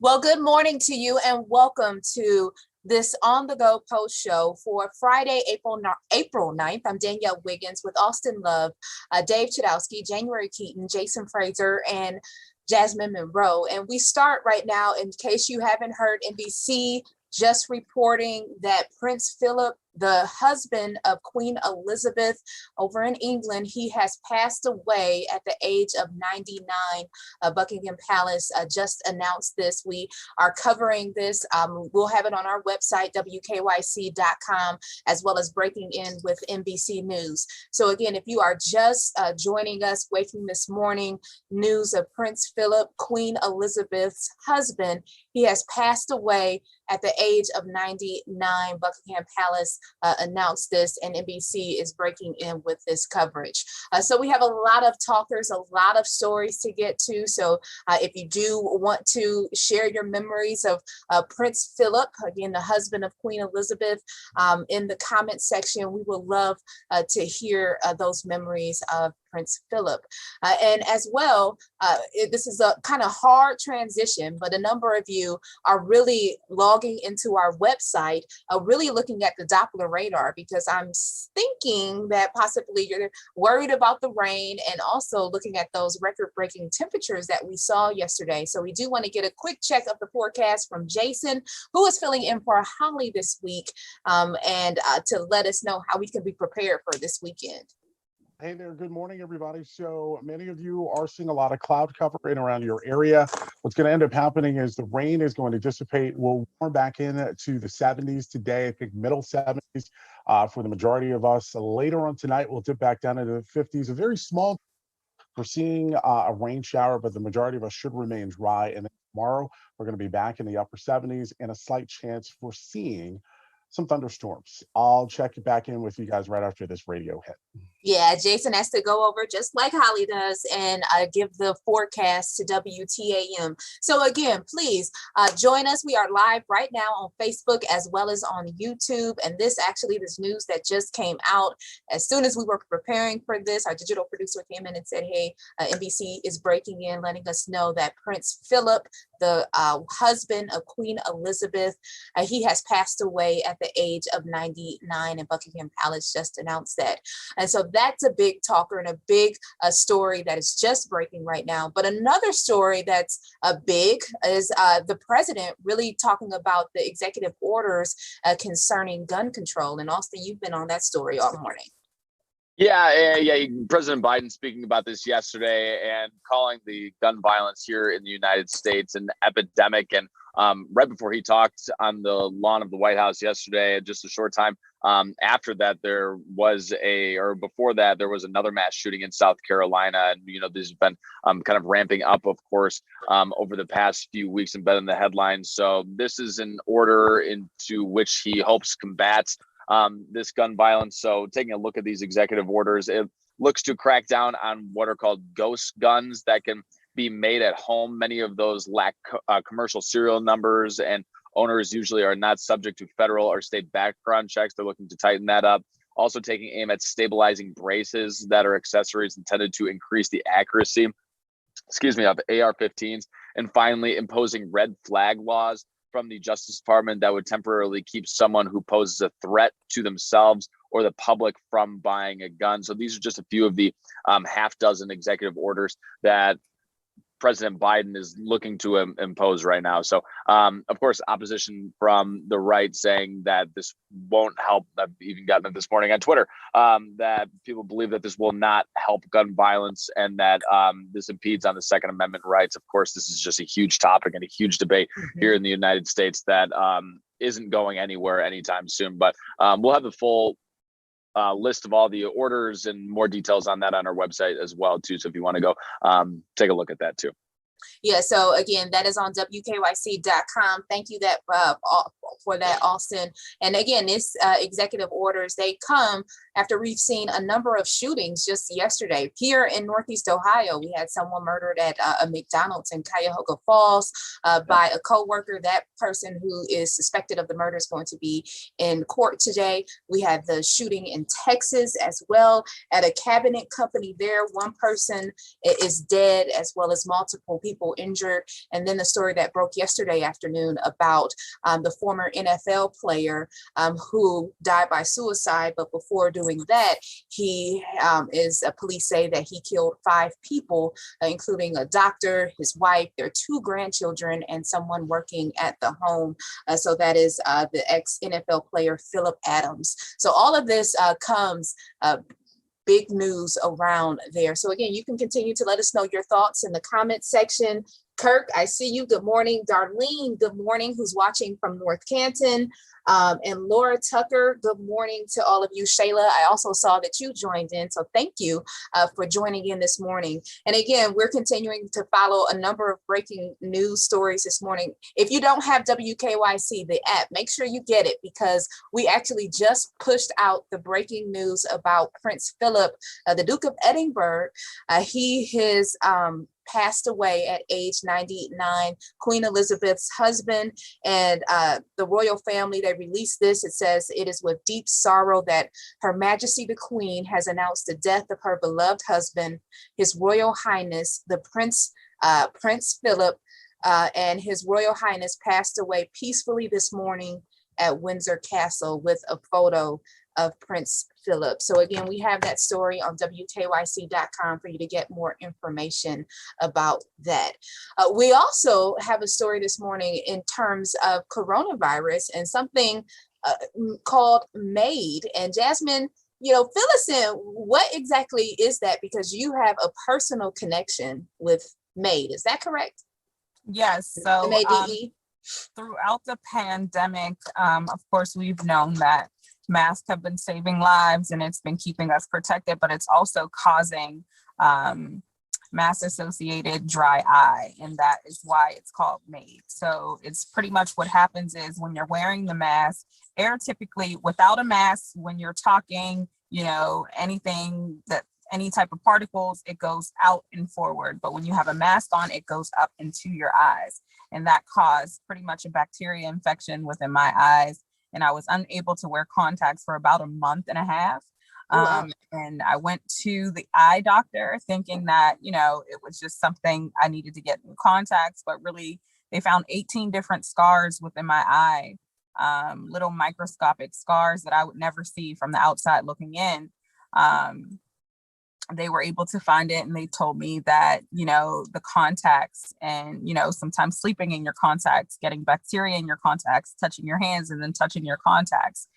Well, good morning to you and welcome to this On the Go post show for Friday, April 9th. I'm Danielle Wiggins with Austin Love, Dave Chudowski, January Keaton, Jason Fraser, and Jasmine Monroe. And we start right now, in case you haven't heard, NBC just reporting that Prince Philip, the husband of Queen Elizabeth over in England, he has passed away at the age of 99. Buckingham Palace just announced this. We are covering this. We'll have it on our website, wkyc.com, as well as breaking in with NBC News. So again, if you are just joining us, waking this morning, news of Prince Philip, Queen Elizabeth's husband, he has passed away at the age of 99. Buckingham Palace announced this, and NBC is breaking in with this coverage. So we have a lot of talkers, a lot of stories to get to. So if you do want to share your memories of Prince Philip, again, the husband of Queen Elizabeth, in the comment section, we would love to hear those memories of Prince Philip. And as well, this is a kind of hard transition, but a number of you are really logging into our website, really looking at the Doppler radar, because I'm thinking that possibly you're worried about the rain and also looking at those record-breaking temperatures that we saw yesterday. So we do want to get a quick check of the forecast from Jason, who is filling in for Holly this week, and to let us know how we can be prepared for this weekend. Hey there, good morning, everybody. So many of you are seeing a lot of cloud cover in around your area. What's going to end up happening is the rain is going to dissipate. We'll warm back in to the 70s today, I think middle 70s for the majority of us. Later on tonight, we'll dip back down into the 50s. A very small, we're seeing a rain shower, but the majority of us should remain dry. And then tomorrow, we're going to be back in the upper 70s and a slight chance for seeing some thunderstorms. I'll check back in with you guys right after this radio hit. Yeah, Jason has to go over, just like Holly does, and give the forecast to WTAM. So again, please join us. We are live right now on Facebook as well as on YouTube. And this news that just came out as soon as we were preparing for this, our digital producer came in and said, hey, NBC is breaking in, letting us know that Prince Philip, the husband of Queen Elizabeth, he has passed away at the age of 99, and Buckingham Palace just announced that. And so that's a big talker and a big story that is just breaking right now. But another story that's big is the president really talking about the executive orders concerning gun control. And Austin, you've been on that story all morning. Yeah. President Biden speaking about this yesterday and calling the gun violence here in the United States an epidemic. And right before he talked on the lawn of the White House yesterday, just a short time after that, there was another mass shooting in South Carolina. And, this has been kind of ramping up, of course, over the past few weeks and been in the headlines. So this is an order into which he hopes combats this gun violence. So taking a look at these executive orders, it looks to crack down on what are called ghost guns that can be made at home. Many of those lack commercial serial numbers, and owners usually are not subject to federal or state background checks. They're looking to tighten that up. Also taking aim at stabilizing braces that are accessories intended to increase the accuracy, of AR-15s. And finally, imposing red flag laws from the Justice Department that would temporarily keep someone who poses a threat to themselves or the public from buying a gun. So these are just a few of the half dozen executive orders that President Biden is looking to impose right now. So, of course, opposition from the right saying that this won't help. I've even gotten it this morning on Twitter, that people believe that this will not help gun violence and that this impedes on the Second Amendment rights. Of course, this is just a huge topic and a huge debate here in the United States that isn't going anywhere anytime soon. But we'll have the full list of all the orders and more details on that on our website as well too. So if you want to go take a look at that too. Yeah, so again, that is on WKYC.com. Thank you for that, Austin. And again, this executive orders, they come after we've seen a number of shootings just yesterday. Here in Northeast Ohio, we had someone murdered at a McDonald's in Cuyahoga Falls by a coworker. That person who is suspected of the murder is going to be in court today. We had the shooting in Texas as well at a cabinet company there. One person is dead, as well as multiple people injured. And then the story that broke yesterday afternoon about the former NFL player who died by suicide, but before doing that, he police say that he killed 5 people, including a doctor, his wife, their 2 grandchildren, and someone working at the home. So that is the ex-NFL player Philip Adams. So all of this comes big news around there. So again, you can continue to let us know your thoughts in the comment section. Kirk, I see you. Good morning. Darlene, good morning, who's watching from North Canton. And Laura Tucker, good morning to all of you. Shayla, I also saw that you joined in. So thank you for joining in this morning. And again, we're continuing to follow a number of breaking news stories this morning. If you don't have WKYC, the app, make sure you get it, because we actually just pushed out the breaking news about Prince Philip, the Duke of Edinburgh. He has passed away at age 99, Queen Elizabeth's husband, and the royal family, they released this. It says, "It is with deep sorrow that Her Majesty the Queen has announced the death of her beloved husband, His Royal Highness, the Prince Philip, and His Royal Highness passed away peacefully this morning at Windsor Castle," with a photo of Prince Philip. So again, we have that story on WKYC.com for you to get more information about that. We also have a story this morning in terms of coronavirus and something called MAID. And Jasmine, fill us in. What exactly is that? Because you have a personal connection with MAID. Is that correct? Yes. So MAID? Throughout the pandemic, of course, we've known that masks have been saving lives and it's been keeping us protected, but it's also causing mask-associated dry eye, and that is why it's called MAID. So it's pretty much what happens is when you're wearing the mask, air typically without a mask, when you're talking, any type of particles, it goes out and forward. But when you have a mask on, it goes up into your eyes. And that caused pretty much a bacteria infection within my eyes. And I was unable to wear contacts for about a month and a half. And I went to the eye doctor thinking that, it was just something I needed to get new contacts, but really they found 18 different scars within my eye, little microscopic scars that I would never see from the outside looking in. They were able to find it, and they told me that, the contacts and, sometimes sleeping in your contacts, getting bacteria in your contacts, touching your hands and then touching your contacts,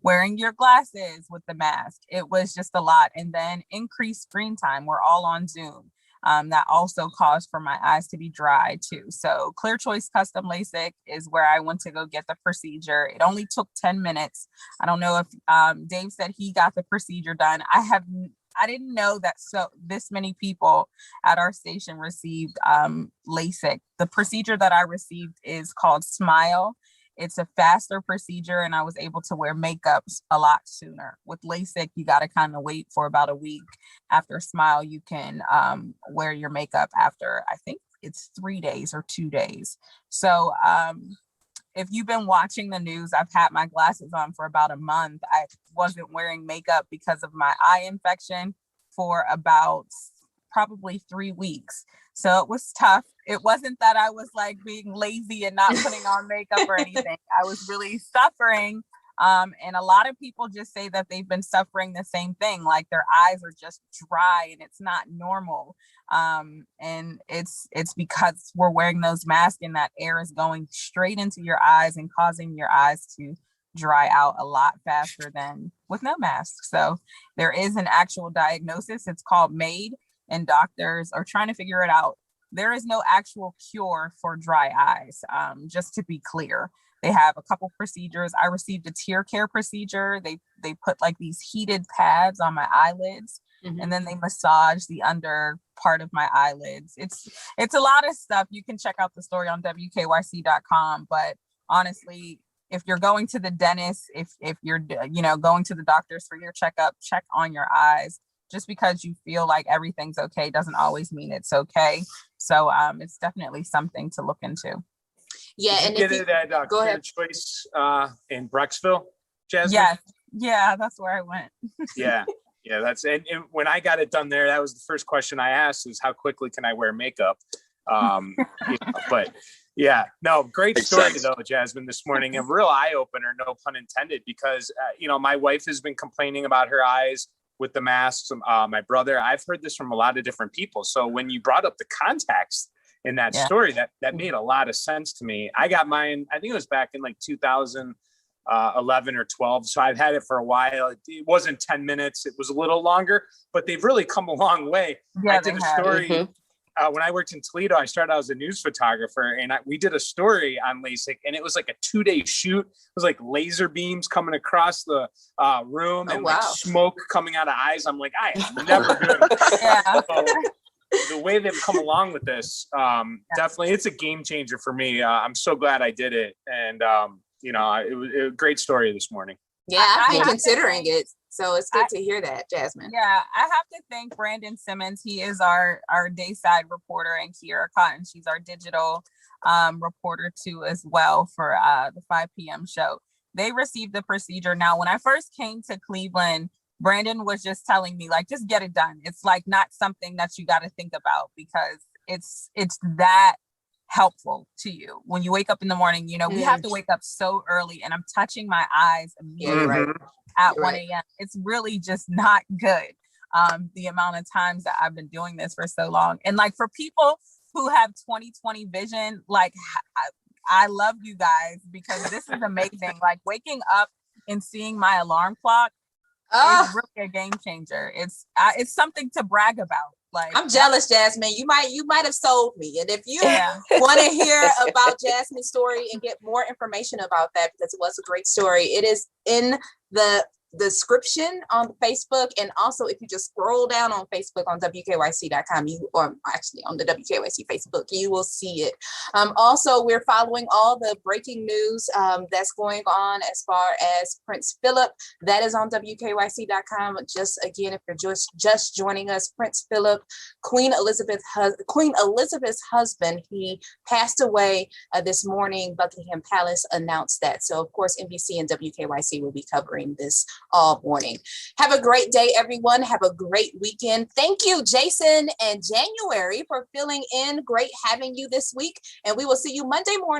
wearing your glasses with the mask. It was just a lot. And then increased screen time. We're all on Zoom. That also caused for my eyes to be dry too. So Clear Choice Custom LASIK is where I went to go get the procedure. It only took 10 minutes. I don't know if Dave said he got the procedure done. I didn't know that this many people at our station received LASIK. The procedure that I received is called Smile. It's a faster procedure, and I was able to wear makeup a lot sooner. With LASIK, you got to kind of wait for about a week. After Smile, you can wear your makeup after, I think it's 3 days or 2 days. So if you've been watching the news, I've had my glasses on for about a month. I wasn't wearing makeup because of my eye infection for about probably 3 weeks. So it was tough. It wasn't that I was like being lazy and not putting on makeup or anything. I was really suffering. And a lot of people just say that they've been suffering the same thing, like their eyes are just dry and it's not normal. And it's because we're wearing those masks and that air is going straight into your eyes and causing your eyes to dry out a lot faster than with no mask. So there is an actual diagnosis. It's called MAID, and doctors are trying to figure it out. There is no actual cure for dry eyes, just to be clear. They have a couple procedures. I received a tear care procedure. They put like these heated pads on my eyelids, and then they massage the under part of my eyelids. It's a lot of stuff. You can check out the story on WKYC.com, but honestly, if you're going to the dentist, if you're, going to the doctors for your checkup, check on your eyes. Just because you feel like everything's okay doesn't always mean it's okay. So it's definitely something to look into. Yeah. Did And you if get it at go Clear ahead. Choice in Brecksville, Jasmine? Yes. Yeah, that's where I went. Yeah. Yeah, and when I got it done there, that was the first question I asked was how quickly can I wear makeup? But yeah, no, great Makes story sense. though, Jasmine, this morning. A real eye opener, no pun intended, because, my wife has been complaining about her eyes with the masks. My brother, I've heard this from a lot of different people. So when you brought up the context in that story, that made a lot of sense to me. I got mine, I think it was back in like 2011 or 12. So I've had it for a while. It wasn't 10 minutes. It was a little longer, but they've really come a long way. Yeah, I did a story Mm-hmm. when I worked in Toledo. I started out as a news photographer, and we did a story on LASIK, and it was like a 2-day shoot. It was like laser beams coming across the room and like smoke coming out of eyes. I'm like, I am never doing this. Yeah. So the way they've come along with this, definitely, it's a game changer for me. I'm so glad I did it. And, it was a great story this morning. Yeah, I've been have to considering say- it. So it's good to hear that, Jasmine. Yeah, I have to thank Brandon Simmons. He is our Dayside reporter, and Kiera Cotton, she's our digital reporter too as well for the 5 p.m. show. They received the procedure. Now, when I first came to Cleveland, Brandon was just telling me, like, just get it done. It's like not something that you got to think about because it's that helpful to you when you wake up in the morning. We have to wake up so early, and I'm touching my eyes immediately right. at 1 a.m. It's really just not good. The amount of times that I've been doing this for so long. And like for people who have 20/20 vision, like I love you guys because this is amazing. Like waking up and seeing my alarm clock is really a game changer. It's something to brag about. Like I'm jealous, Jasmine. You might have sold me. And if you want to hear about Jasmine's story and get more information about that, because it was a great story, it is in the description on Facebook. And also if you just scroll down on Facebook on WKYC.com, or actually on the WKYC Facebook, you will see it. Also, we're following all the breaking news that's going on as far as Prince Philip. That is on WKYC.com. Just again, if you're just joining us, Prince Philip, Queen Elizabeth's husband, he passed away this morning. Buckingham Palace announced that. So of course, NBC and WKYC will be covering this all morning. Have a great day, everyone. Have a great weekend. Thank you, Jason and January, for filling in. Great having you this week. And we will see you Monday morning.